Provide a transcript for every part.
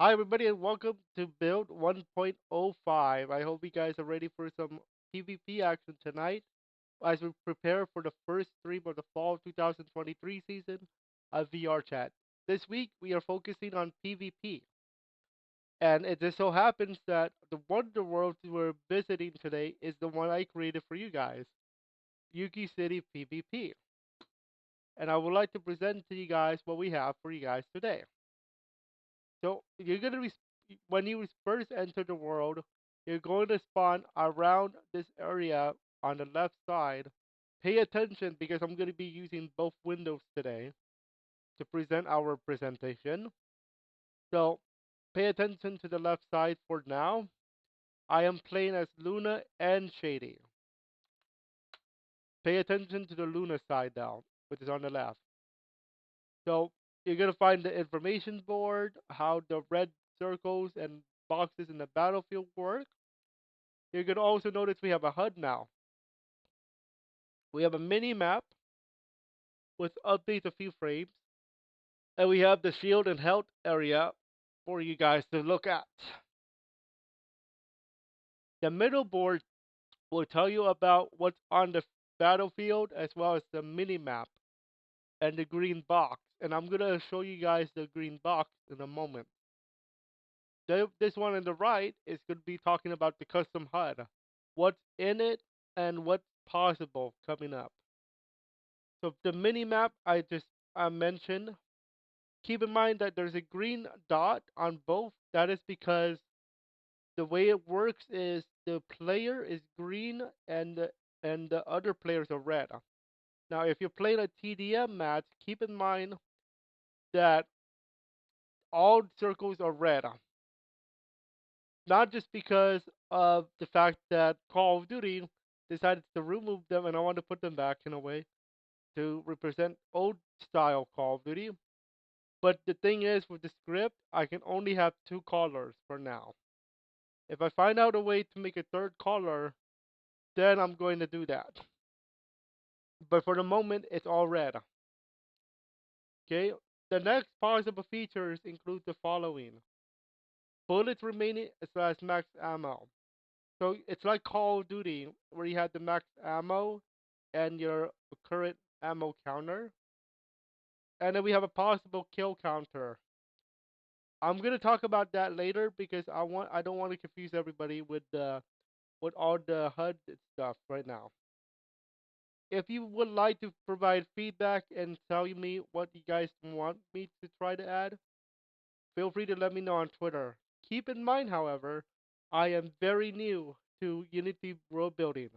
Hi, everybody, and welcome to Build 1.05. I hope you guys are ready for some PvP action tonight as we prepare for the first stream of the fall 2023 season of VR Chat. This week, we are focusing on PvP, and it just so happens that the Wonder World we're visiting today is the one I created for you guys, Yuuki City PvP. And I would like to present to you guys what we have for you guys today. So you're gonna when you first enter the world, you're going to spawn around this area on the left side. Pay attention because I'm gonna be using both windows today to present our presentation. So pay attention to the left side for now. I am playing as Luna and Shady. Pay attention to the Luna side now, which is on the left. So you're gonna find the information board, how the red circles and boxes in the battlefield work. You can also notice we have a HUD now. We have a mini map with updates a few frames, and we have the shield and health area for you guys to look at. The middle board will tell you about what's on the battlefield as well as the mini map and the green box. And I'm gonna show you guys the green box in a moment. This one on the right is gonna be talking about the custom HUD, what's in it, and what's possible coming up. So the mini map I mentioned, keep in mind that there's a green dot on both. That is because the way it works is the player is green and the other players are red. Now, if you're playing a TDM match, keep in mind that all circles are red. Not just because of the fact that Call of Duty decided to remove them and I want to put them back in a way to represent old style Call of Duty. But the thing is, with the script, I can only have two colors for now. If I find out a way to make a third color, then I'm going to do that. But for the moment, it's all red. Okay? The next possible features include the following: bullets remaining slash max ammo. So it's like Call of Duty, where you had the max ammo and your current ammo counter. And then we have a possible kill counter. I'm gonna talk about that later because I don't want to confuse everybody with all the HUD stuff right now. If you would like to provide feedback and tell me what you guys want me to try to add, feel free to let me know on Twitter. Keep in mind, however, I am very new to Unity world building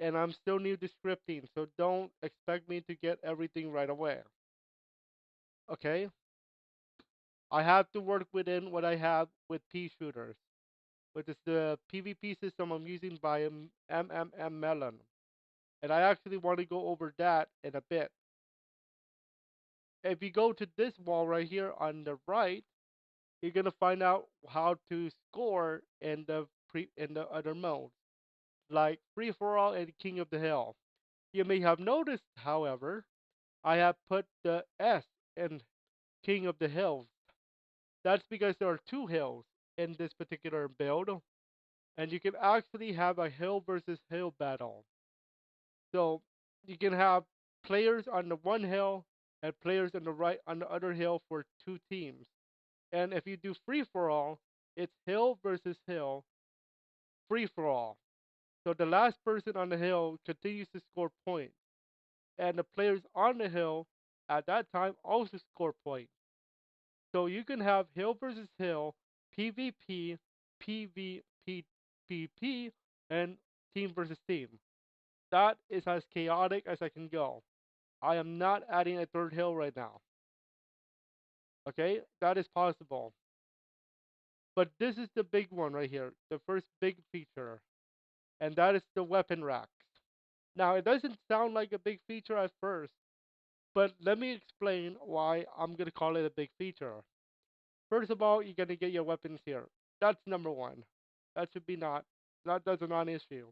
and I'm still new to scripting, so don't expect me to get everything right away. Okay? I have to work within what I have with P shooters, which is the PvP system I'm using by MMMeallon. And I actually want to go over that in a bit. If you go to this wall right here on the right, you're gonna find out how to score in the other modes, like free for all and King of the Hill. You may have noticed, however, I have put the S in King of the Hills. That's because there are two hills in this particular build, and you can actually have a hill versus hill battle. So you can have players on the one hill and players on the right on the other hill for two teams. And if you do free for all, it's hill versus hill, free for all. So the last person on the hill continues to score points, and the players on the hill at that time also score points. So you can have hill versus hill, PvP, PvP, and team versus team. That is as chaotic as I can go. I am not adding a third hill right now. Okay, that is possible. But this is the big one right here, the first big feature, and that is the weapon racks. Now, it doesn't sound like a big feature at first, but let me explain why I'm going to call it a big feature. First of all, you're going to get your weapons here. That's number one. That should be not, that's a non issue.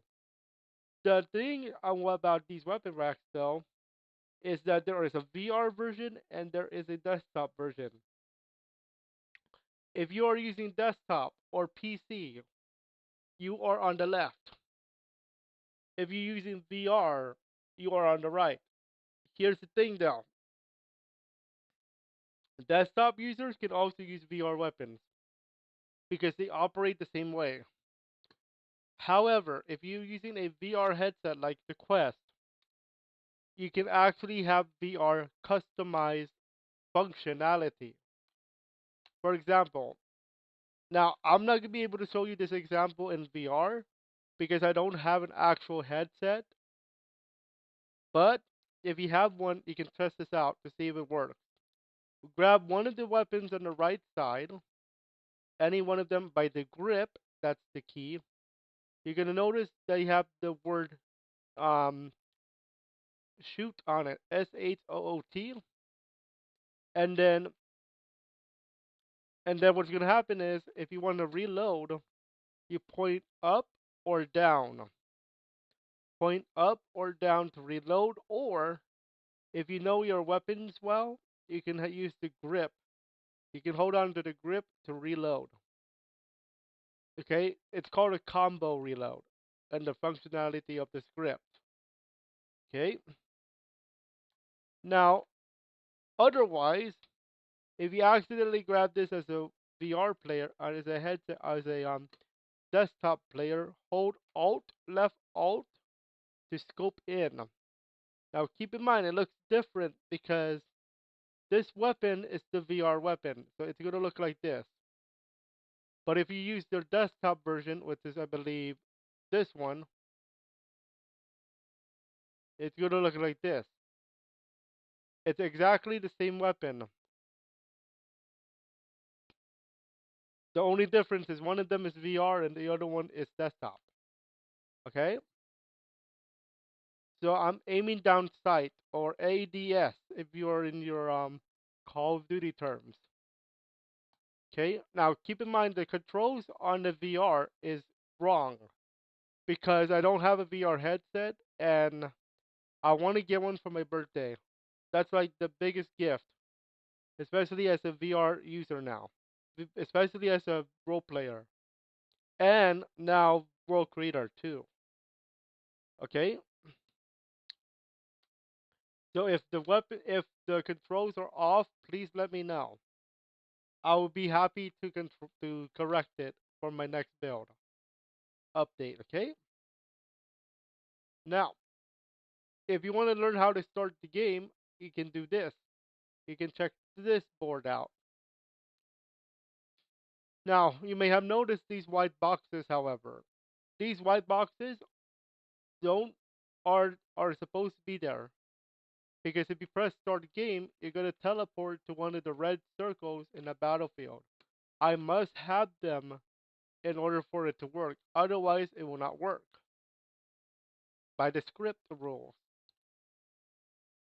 The thing about these weapon racks, though, is that there is a VR version and there is a desktop version. If you are using desktop or PC, you are on the left. If you're using VR, you are on the right. Here's the thing though, desktop users can also use VR weapons because they operate the same way. However, if you're using a VR headset like the Quest, you can actually have VR customized functionality. For example, now I'm not going to be able to show you this example in VR because I don't have an actual headset, but if you have one, you can test this out to see if it works. Grab one of the weapons on the right side, any one of them by the grip, that's the key. You're going to notice that you have the word um, shoot on it, SHOOT, and then what's going to happen is if you want to reload, you point up or down. Point up or down to reload, or if you know your weapons well, you can use the grip. You can hold on to the grip to reload. Okay, it's called a combo reload, and the functionality of the script. Okay, now otherwise, if you accidentally grab this as a VR player or as a headset, as a desktop player, hold Alt, left Alt to scope in. Now keep in mind it looks different because this weapon is the VR weapon, so it's gonna look like this. But if you use their desktop version, which is I believe this one, it's gonna look like this. It's exactly the same weapon. The only difference is one of them is VR and the other one is desktop. Okay? So I'm aiming down sight or ADS if you're in your Call of Duty terms. Okay? Now keep in mind the controls on the VR is wrong because I don't have a VR headset and I want to get one for my birthday. That's like the biggest gift, especially as a VR user now, especially as a role player and now world creator too. Okay? So if the controls are off, please let me know. I will be happy to correct it for my next build update. Okay. Now, if you want to learn how to start the game, you can do this. You can check this board out. Now, you may have noticed these white boxes. However, these white boxes don't are supposed to be there because if you press start game, you're gonna teleport to one of the red circles in a battlefield. I must have them in order for it to work. Otherwise, it will not work by the script rules.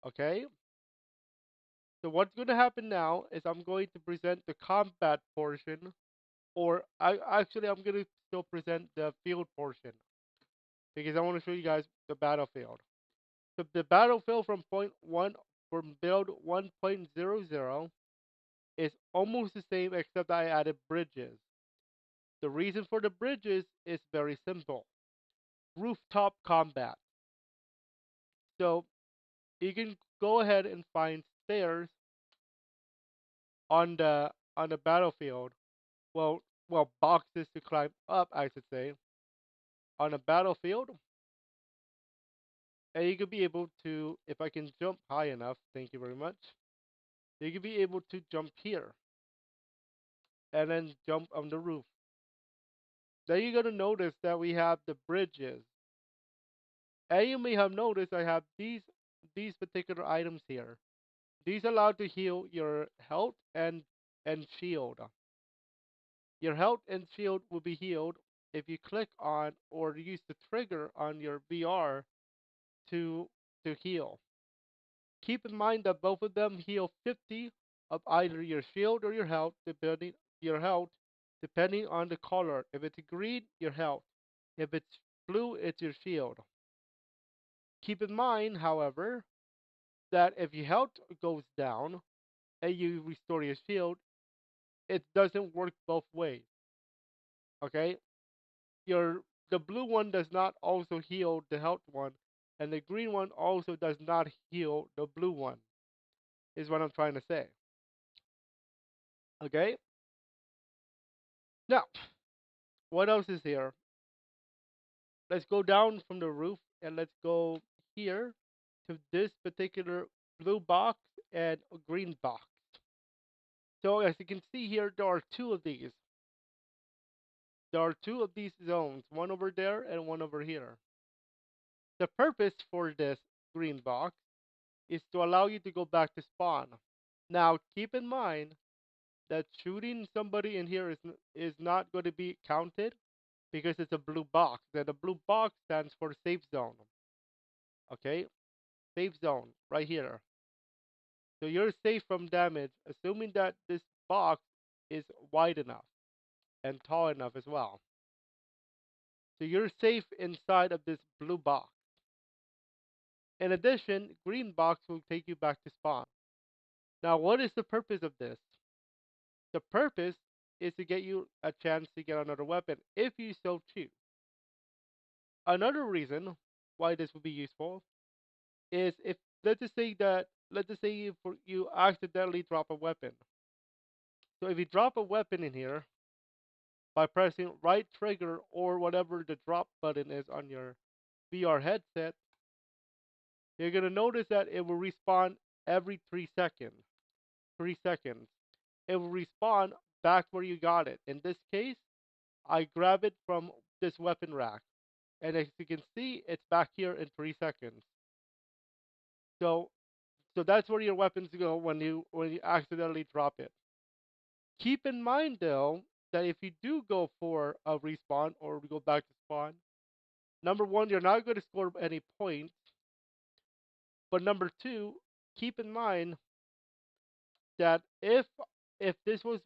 Okay? So what's going to happen now is I'm going to present the combat portion, or I'm going to still present the field portion because I want to show you guys the battlefield. So the battlefield from point one from build 1.00 is almost the same except I added bridges. The reason for the bridges is very simple. Rooftop combat. So you can go ahead and find stairs on the battlefield. Well, boxes to climb up, I should say, on a battlefield, and you could be able to, if I can jump high enough, thank you very much. You could be able to jump here and then jump on the roof. Then you're gonna notice that we have the bridges, and you may have noticed I have these particular items here. These allow to heal your health and shield. Your health and shield will be healed if you click on or use the trigger on your VR to heal. Keep in mind that both of them heal 50 of either your shield or your health depending on the color. If it's green, your health. If it's blue, it's your shield. Keep in mind, however, that if your health goes down and you restore your shield, it doesn't work both ways. Okay, your the blue one does not also heal the health one, and the green one also does not heal the blue one. Is what I'm trying to say. Okay, now what else is here? Let's go down from the roof and let's go here to this particular blue box and a green box. So as you can see here, there are two of these. There are two of these zones, one over there and one over here. The purpose for this green box is to allow you to go back to spawn. Now keep in mind that shooting somebody in here is not going to be counted because it's a blue box. And the blue box stands for safe zone. Okay, safe zone right here. So you're safe from damage, assuming that this box is wide enough and tall enough as well. So you're safe inside of this blue box. In addition, green box will take you back to spawn. Now, what is the purpose of this? The purpose is to get you a chance to get another weapon if you so choose. Another reason why this would be useful is if let's just say you accidentally drop a weapon. So if you drop a weapon in here by pressing right trigger or whatever the drop button is on your VR headset, you're gonna notice that it will respawn every 3 seconds. 3 seconds. It will respawn back where you got it. In this case, I grab it from this weapon rack. And as you can see, it's back here in 3 seconds. So that's where your weapons go when you accidentally drop it. Keep in mind though that if you do go for a respawn or go back to spawn, number one, you're not going to score any points. But number two, keep in mind that if this was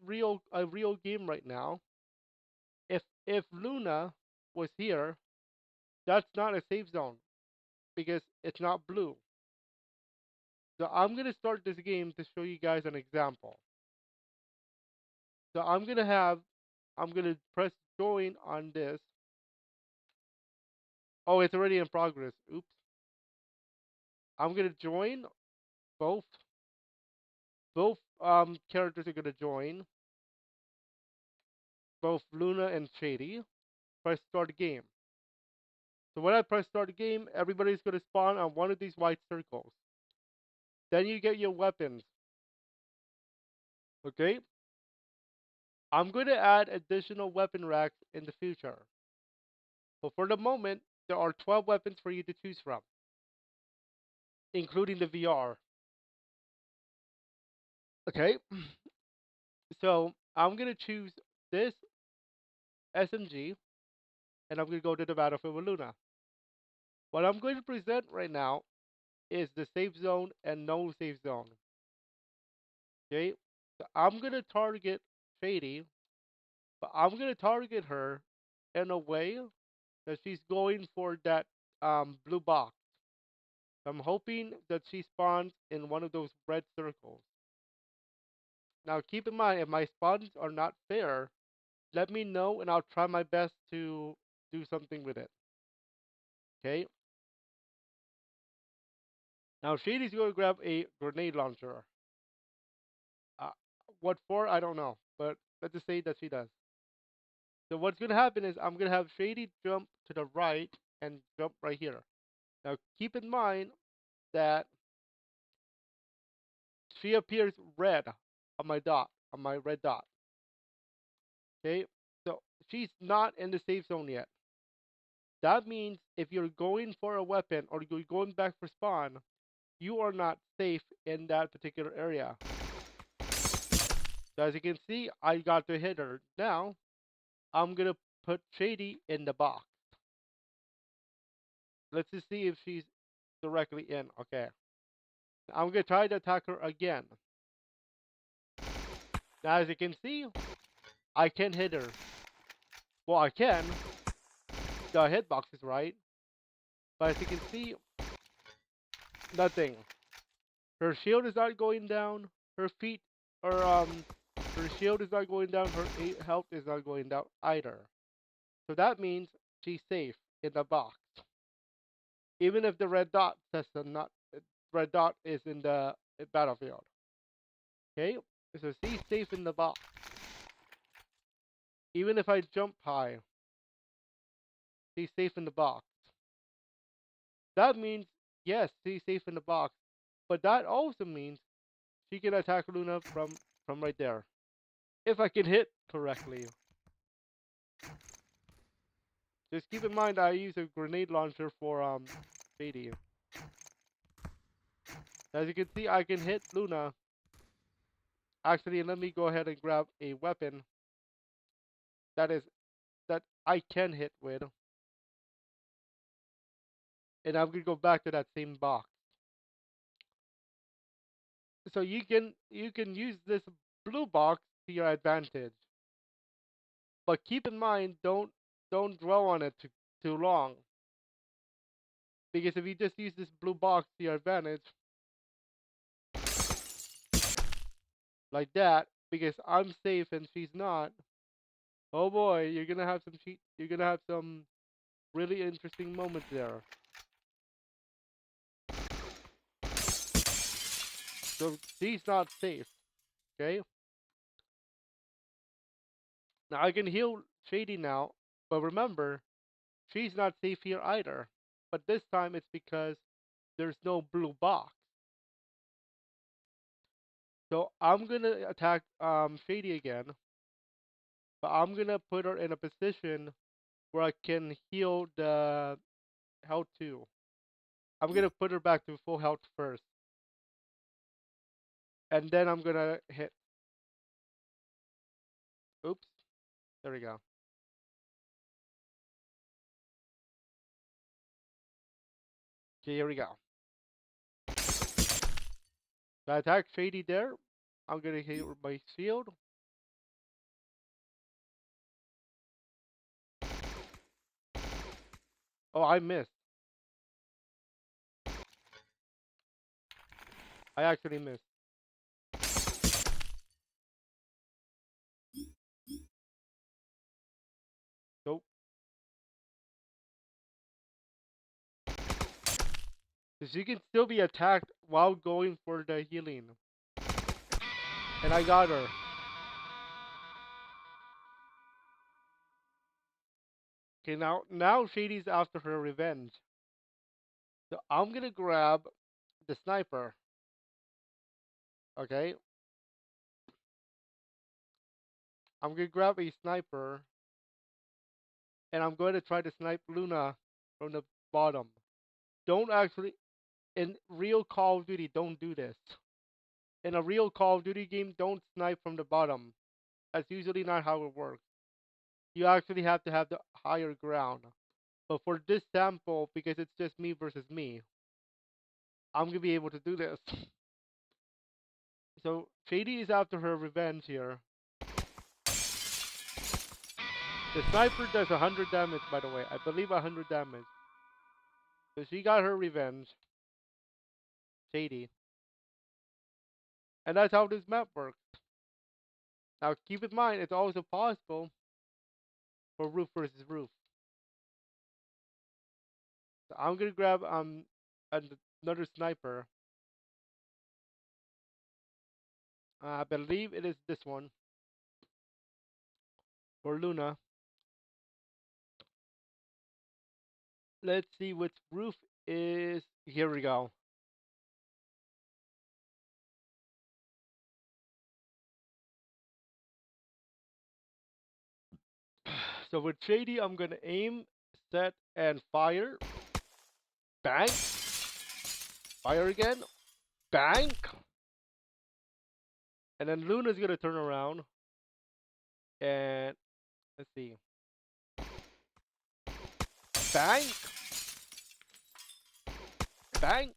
a real game right now, if Luna was here, that's not a safe zone because it's not blue. So I'm gonna start this game to show you guys an example. So I'm gonna press join on this. Oh, it's already in progress. Oops. I'm gonna join both characters are gonna join both Luna and Shady. Press start game. So when I press start game, everybody's gonna spawn on one of these white circles. Then you get your weapons. Okay? I'm gonna add additional weapon racks in the future. But for the moment, there are 12 weapons for you to choose from, including the VR. Okay? So I'm gonna choose this SMG and I'm gonna go to the battlefield with Luna. What I'm going to present right now is the safe zone and no safe zone. Okay? So I'm gonna target Shady, but I'm gonna target her in a way that she's going for that blue box. I'm hoping that she spawns in one of those red circles. Now keep in mind, if my spawns are not fair, let me know and I'll try my best to do something with it. Okay? Now Shady's going to grab a grenade launcher. Uh, what for? I don't know. But let's just say that she does. So what's going to happen is I'm going to have Shady jump to the right and jump right here. Now keep in mind that she appears red on my dot, on my red dot. Okay? So she's not in the safe zone yet. That means if you're going for a weapon or you're going back for spawn, you are not safe in that particular area. So as you can see, I got to hit her. Now, I'm going to put Shady in the box. Let's just see if she's directly in. Okay. I'm going to try to attack her again. Now, as you can see, I can hit her. Well, I can. The hitbox is right. But as you can see, nothing. Her shield is not going down. Her feet are Her shield is not going down. Her health is not going down either. So that means she's safe in the box. Even if the red dot says not red dot is in the battlefield. Okay, so she's safe in the box. Even if I jump high, she's safe in the box. That means yes, she's safe in the box. But that also means she can attack Luna from right there. If I can hit correctly. Just keep in mind I use a grenade launcher for Shady. As you can see, I can hit Luna. Actually, let me go ahead and grab a weapon that is that I can hit with, and I'm gonna go back to that same box. So you can use this blue box to your advantage, but keep in mind don't dwell on it too long, because if you just use this blue box to your advantage like that, because I'm safe and she's not. Oh boy, you're gonna have some really interesting moments there. So she's not safe. Okay. Now I can heal Shady now, but remember, she's not safe here either. But this time it's because there's no blue box. So I'm gonna attack Shady again, but I'm gonna put her in a position where I can heal the health too. I'm gonna put her back to full health first, and then I'm gonna hit. Oops, there we go. Okay, here we go. So I attack Shady there. I'm gonna hit her with my shield. Oh, I missed. I actually missed. Nope. So she can still be attacked while going for the healing. And I got her. Okay, now Shady's after her revenge. So I'm gonna grab the sniper. Okay? I'm gonna grab a sniper and I'm going to try to snipe Luna from the bottom. Don't actually in real Call of Duty, don't do this. In a real Call of Duty game, don't snipe from the bottom. That's usually not how it works. You actually have to have the higher ground. But for this sample, because it's just me versus me, I'm gonna be able to do this. So Shady is after her revenge here. The sniper does 100 damage, by the way. I believe 100 damage. So she got her revenge. Shady. And that's how this map works. Now keep in mind, it's also possible for roof versus roof. So I'm gonna grab another sniper. I believe it is this one for Luna. Let's see which roof is. Here we go. So with Shady, I'm gonna aim, set, and fire. Bang. Fire again. Bang. And then Luna's gonna turn around and let's see. Bang. Bang.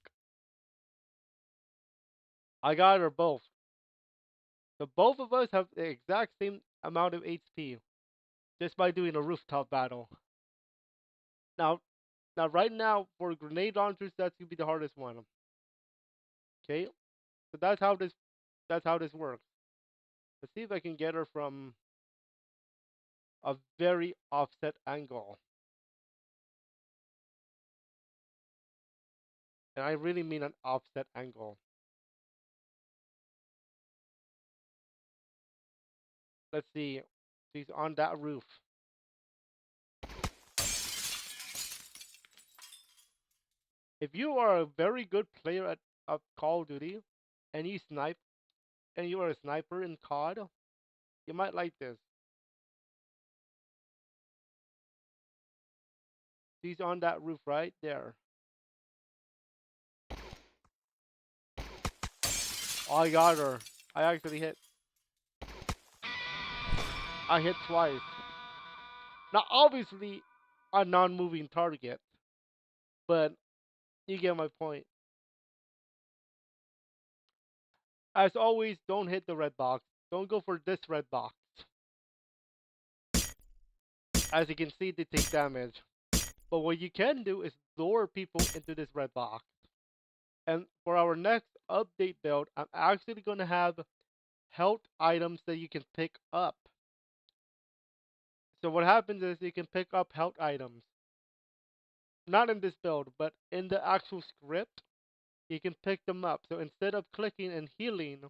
I got her both. So both of us have the exact same amount of HP just by doing a rooftop battle. Now, right now for grenade launchers, that's gonna be the hardest one. Okay, so that's how this works. Let's see if I can get her from a very offset angle. And I really mean an offset angle. Let's see. She's on that roof. If you are a very good player at Call of Duty and you snipe and you are a sniper in COD, you might like this. She's on that roof right there. Oh, I got her. I actually hit. I hit twice. Now, obviously, a non-moving target, but you get my point. As always, don't hit the red box. Don't go for this red box. As you can see, they take damage. But what you can do is lure people into this red box. And for our next update build, I'm actually going to have health items that you can pick up. So what happens is you can pick up health items. Not in this build, but in the actual script, you can pick them up. So instead of clicking and healing,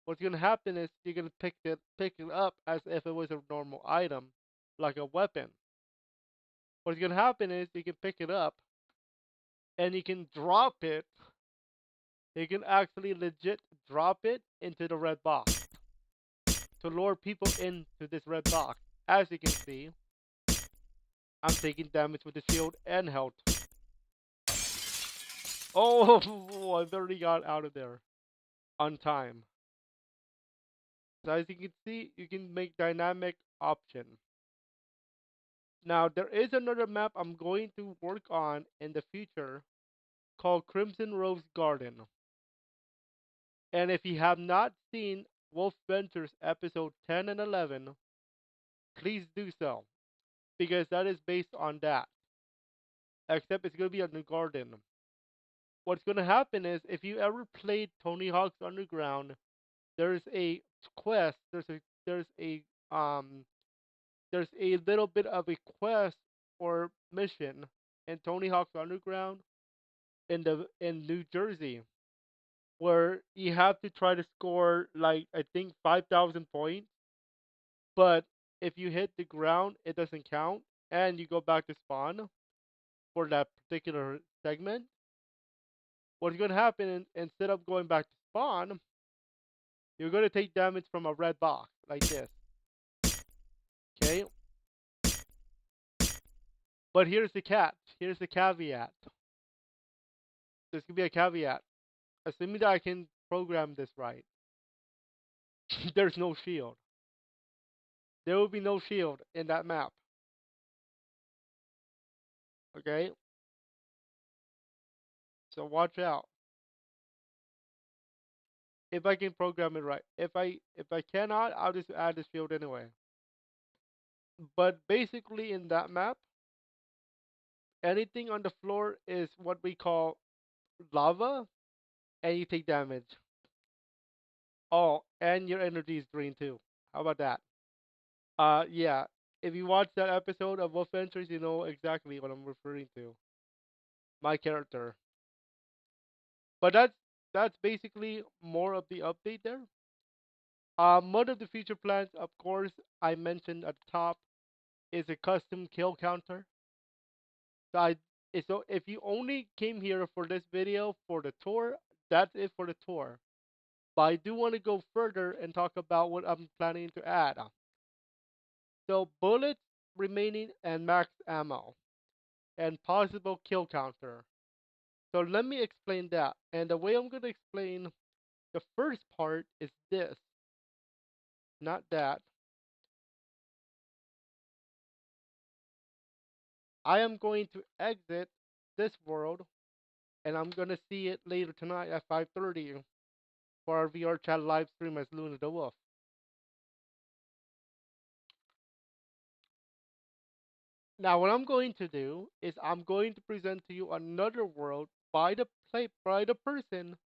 what's going to happen is you're going to pick it up as if it was a normal item, like a weapon. What's going to happen is you can pick it up and you can drop it. You can actually legit drop it into the red box to lure people into this red box. As you can see, I'm taking damage with the shield and health. Oh, I barely got out of there on time. So as you can see, you can make dynamic option. Now there is another map I'm going to work on in the future called Crimson Rose Garden. And if you have not seen Wolf Ventures episode 10 and 11, please do so. Because that is based on that. Except it's going to be a new garden. What's going to happen is if you ever played Tony Hawk's Underground, there's a quest, there's a um there's a little bit of a quest or mission in Tony Hawk's Underground in New Jersey where you have to try to score like I think 5,000 points, but if you hit the ground, it doesn't count, and you go back to spawn for that particular segment. What's going to happen instead of going back to spawn, you're going to take damage from a red box like this. Okay, but here's the catch. Here's the caveat. There's going to be a caveat. Assuming that I can program this right, there's no shield. There will be no shield in that map. Okay? So watch out. If I can program it right. If I cannot, I'll just add the shield anyway. But basically in that map, anything on the floor is what we call lava and you take damage. Oh, and your energy is drained too. How about that? Yeah. If you watch that episode of Wolf Ventures, you know exactly what I'm referring to. My character. But that's basically more of the update there. One of the future plans, of course, I mentioned at the top, is a custom kill counter. So, so if you only came here for this video for the tour, that's it for the tour. But I do want to go further and talk about what I'm planning to add. So bullets remaining and max ammo and possible kill counter. So let me explain that. And the way I'm going to explain the first part is this, not that. I am going to exit this world and I'm going to see it later tonight at 5:30 for our VR chat live stream as Luna the Wolf. Now what I'm going to do is I'm going to present to you another world by the person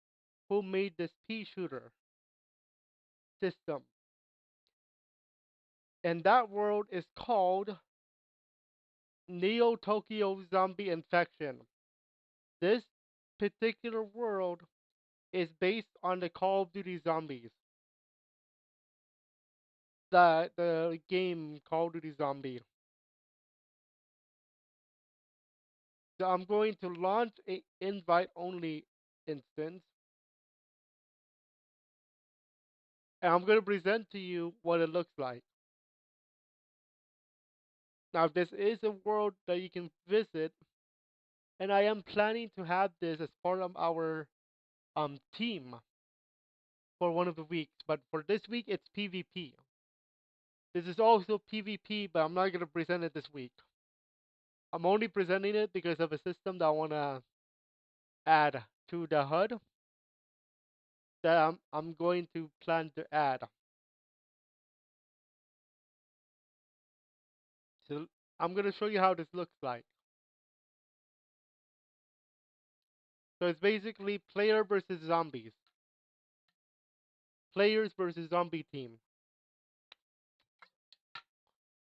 who made this pea shooter system. And that world is called Neo Tokyo Zombie Infection. This particular world is based on the Call of Duty Zombies, the game Call of Duty Zombie. So I'm going to launch a invite only instance, and I'm going to present to you what it looks like. Now, this is a world that you can visit, and I am planning to have this as part of our team for one of the weeks. But for this week, it's PvP. This is also PvP, but I'm not going to present it this week. I'm only presenting it because of a system that I want to add to the HUD that I'm going to plan to add. So I'm going to show you how this looks like. So it's basically player versus zombies. Players versus zombie team.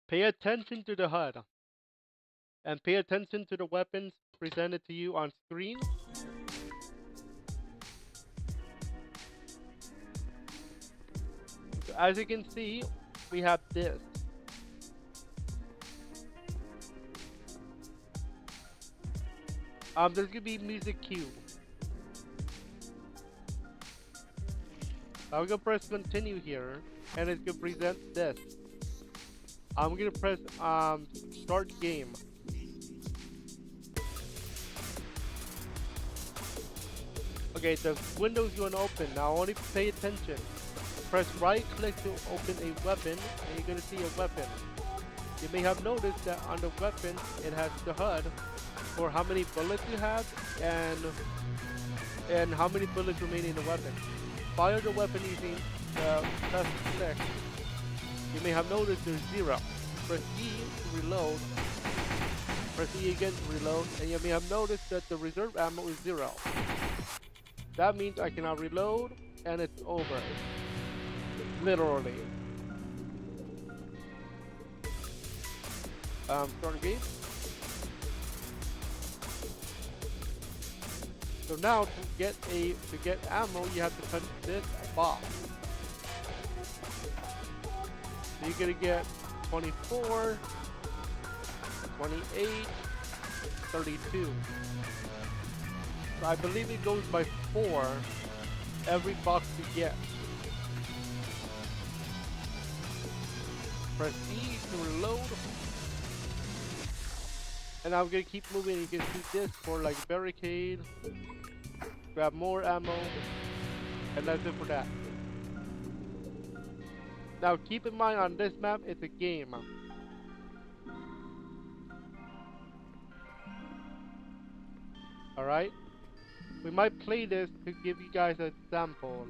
Pay attention to the HUD and pay attention to the weapons presented to you on screen. So as you can see, we have this. There's gonna be music cue. I'm gonna press continue here, and it's gonna present this. I'm gonna press start game. Okay, the window's gonna open. Now only pay attention. Press right click to open a weapon, and you're gonna see a weapon. You may have noticed that on the weapon it has the HUD for how many bullets you have and how many bullets remain in the weapon. Fire the weapon using the left click. You may have noticed there's 0. Press E to reload. Press E again to reload, and you may have noticed that the reserve ammo is 0. That means I cannot reload, and it's over. Literally. Start game. So now to get ammo, you have to touch this box. So you're gonna get 24, 28, 32. So I believe it goes by 4 every box you get. Press E to reload. And I'm gonna keep moving. You can see this for like barricade. Grab more ammo. And that's it for that. Now keep in mind on this map, it's a game. Alright? We might play this to give you guys a sample.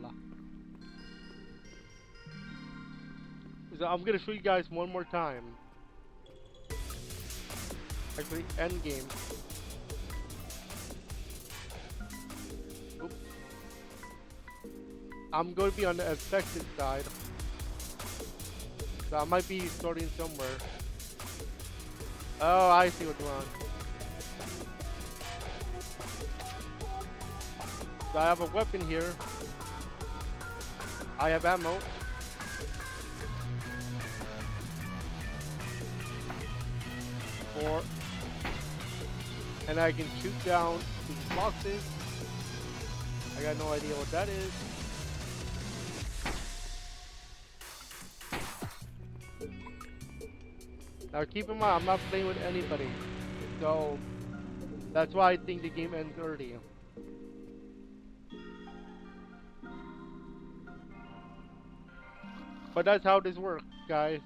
So I'm gonna show you guys one more time. Actually, end game. Oops. I'm going to be on the affected side. So I might be starting somewhere. Oh, I see what's going on. So I have a weapon here. I have ammo. And I can shoot down these boxes. I got no idea what that is. Now keep in mind, I'm not playing with anybody. So that's why I think the game ends early. But that's how this works, guys.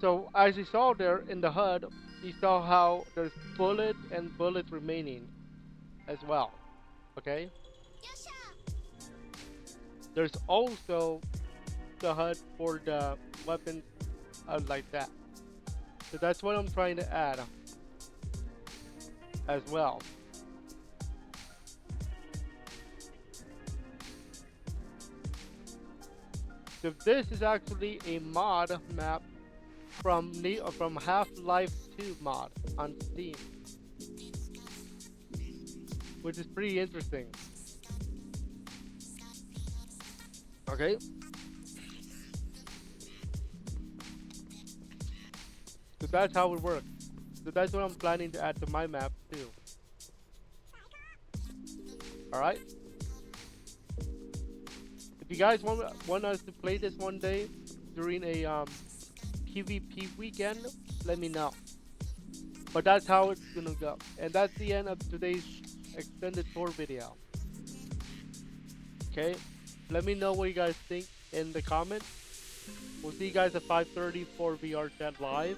So as you saw there in the HUD, you saw how there's bullets and bullets remaining as well. Okay? There's also the HUD for the weapons like that. So that's what I'm trying to add as well. So this is actually a mod map from Half-Life 2 mod on Steam, which is pretty interesting. Okay, so that's how it works. So that's what I'm planning to add to my map too. All right. If you guys want us to play this one day during a PvP weekend, let me know. But that's how it's gonna go. And that's the end of today's extended tour video. Okay? Let me know what you guys think in the comments. We'll see you guys at 5:30 for VR Chat Live.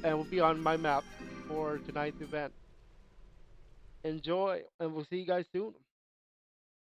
And we'll be on my map for tonight's event. Enjoy, and we'll see you guys soon.